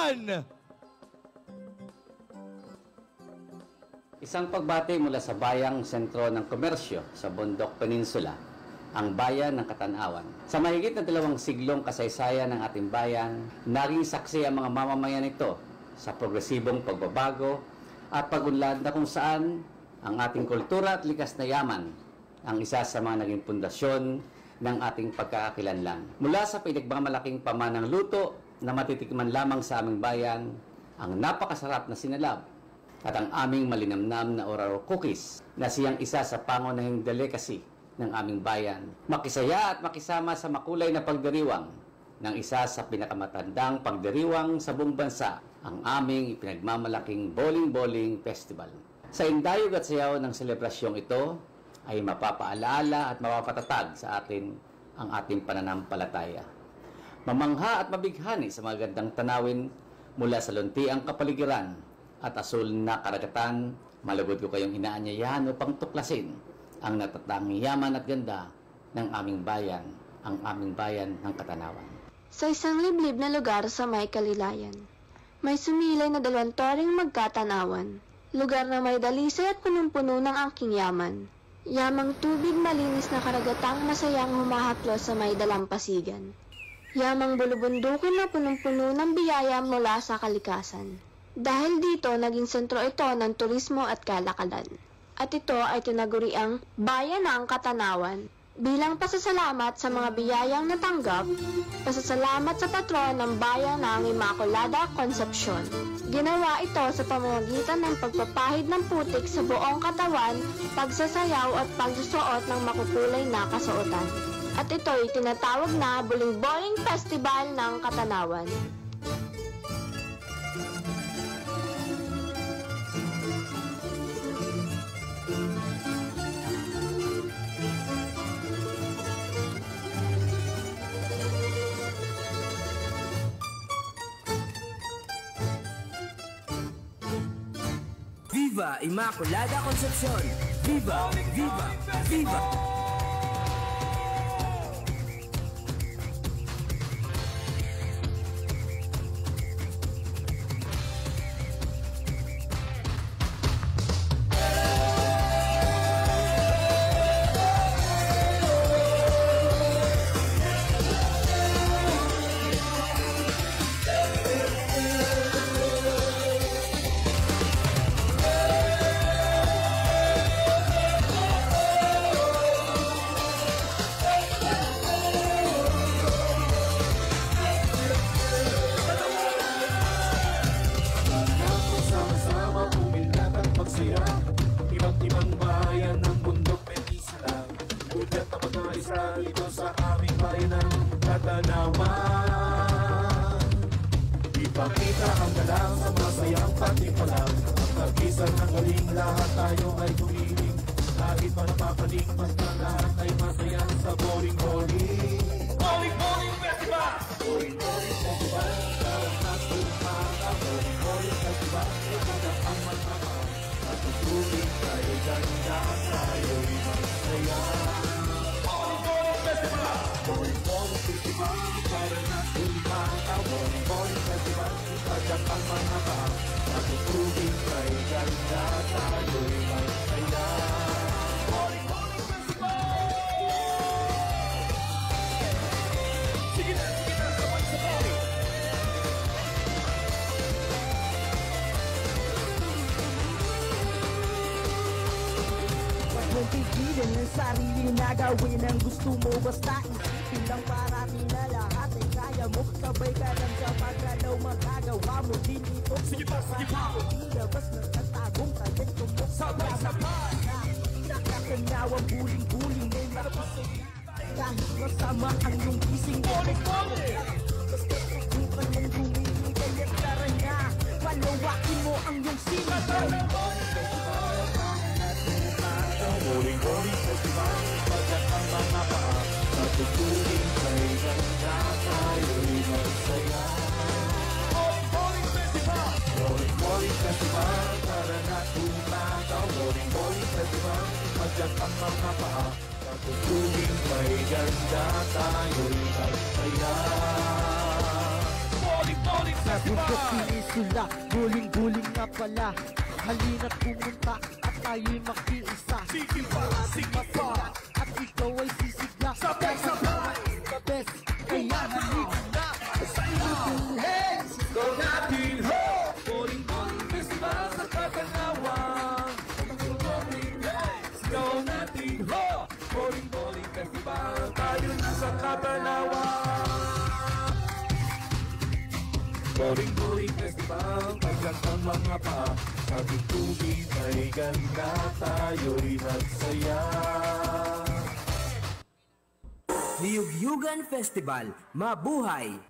Bayan! Isang pagbati mula sa bayang sentro ng komersyo sa Bundok Peninsula, ang bayan ng Katanawan. Sa mahigit na 2 siglong kasaysayan ng ating bayan, naging saksi ang mga mamamayan nito sa progresibong pagbabago at pagunlad na kung saan ang ating kultura at likas na yaman ang isa sa mga naging pundasyon ng ating pagkakakilanlan. Mula sa pinagmamalaking pamanang luto na matitikman lamang sa aming bayan, ang napakasarap na sinalab at ang aming malinamnam na Oraro cookies na siyang isa sa pangunahing delicacy ng aming bayan. Makisaya at makisama sa makulay na pagdiriwang ng isa sa pinakamatandang pagdiriwang sa buong bansa, ang aming ipinagmamalaking Boling-Boling Festival. Sa indayog at sayaw ng selebrasyong ito ay mapapaalaala at mapapatatag sa atin ang ating pananampalataya. Mamangha at mabighani sa mga gandang tanawin mula sa luntiang kapaligiran at asul na karagatan, malugod ko kayong inaanyayahan upang tuklasin ang natatanging yaman at ganda ng aming bayan, ang aming bayan ng Katanawan. Sa isang liblib na lugar sa may Kalilayan, may sumilay na 2 toring magkatanawan, lugar na may dalisay at punong-puno ng aking yaman. Yamang tubig malinis na karagatang masayang humahaplos sa may dalampasigan. Yamang bulubundukin na punong-puno ng biyaya mula sa kalikasan. Dahil dito, naging sentro ito ng turismo at kalakalan. At ito ay tinaguriang Bayan ng Katanawan. Bilang pasasalamat sa mga biyayang natanggap, pasasalamat sa patron ng bayan ng Immaculada Concepcion. Ginawa ito sa pamamagitan ng pagpapahid ng putik sa buong katawan, pagsasayaw at pagsusuot ng makukulay na kasuotan. At ito ay tinatawag na Boling-Boling Festival ng Katanawan. Viva Immaculada Concepcion! Viva! Viva! Viva! Ibang bayan ng Bundok Peninsula, ugat na mag-aisa dito sa aming bayan ng Katanawan. Ipakita ang galang sa masayang patipalang, ang kagisan ng galing, lahat tayo ay gumiling. Kahit pa napapaling, basta lahat ay masaya sa Boling-Boling. Boling-Boling Festival! Boling-Boling Festival, lahat na sumaka. Boling-Boling Festival, ikaw ang magmamahal. Tutuling tayo ganda, tayo'y masaya. Boling-Boling Festival! Boling-Boling Festival, para na sumaka. Boling-Boling Festival, ipagkat ang mga pa. Tutuling tayo ganda, tayo'y masaya. Boling-Boling Festival! Sige na, sabay-sabay! Tigilin ang sarili na gawin ang gusto mo, basta isipin lang parati na lahat ay kaya mo. Sabay ka lang sa pagkalaw, magagawa mo din ito. Sige pa, sige pa! Ilabas ng katagong talento mo. Sabay-sabay! Nakakanawang buling-buling ay mapasay. Kahit masama ang iyong gising, Boling-Boling! basta subukan mong gumili, kaya't tara na. Palawakin mo ang iyong sinigaw. Boling-Boling Festival, pagkat ang mga paa matutuling kay ganda, tayo'y masaya. Boling-Boling Festival! Boling-Boling Festival, para na tumataw. Boling-Boling Festival, pagkat ang mga paa matutuling kay ganda, tayo'y masaya. Boling Sa bundok Peninsula, guling-guling nga pala. Halina't pumunta at tayo'y makiisa. Sige pa, at ikaw ay sisigla. sabay-sabay, The best, kaya halika na. sa iyong heads, go natin ho! Boling-boling festival sa Katanawan. Go natin ho! Boling-boling festival, tayo na sa Katanawan. Boling-boling festival, pagkat ang mga pa sa tubig ay ganda, tayo'y nagsaya. Niyugyugan Festival, mabuhay!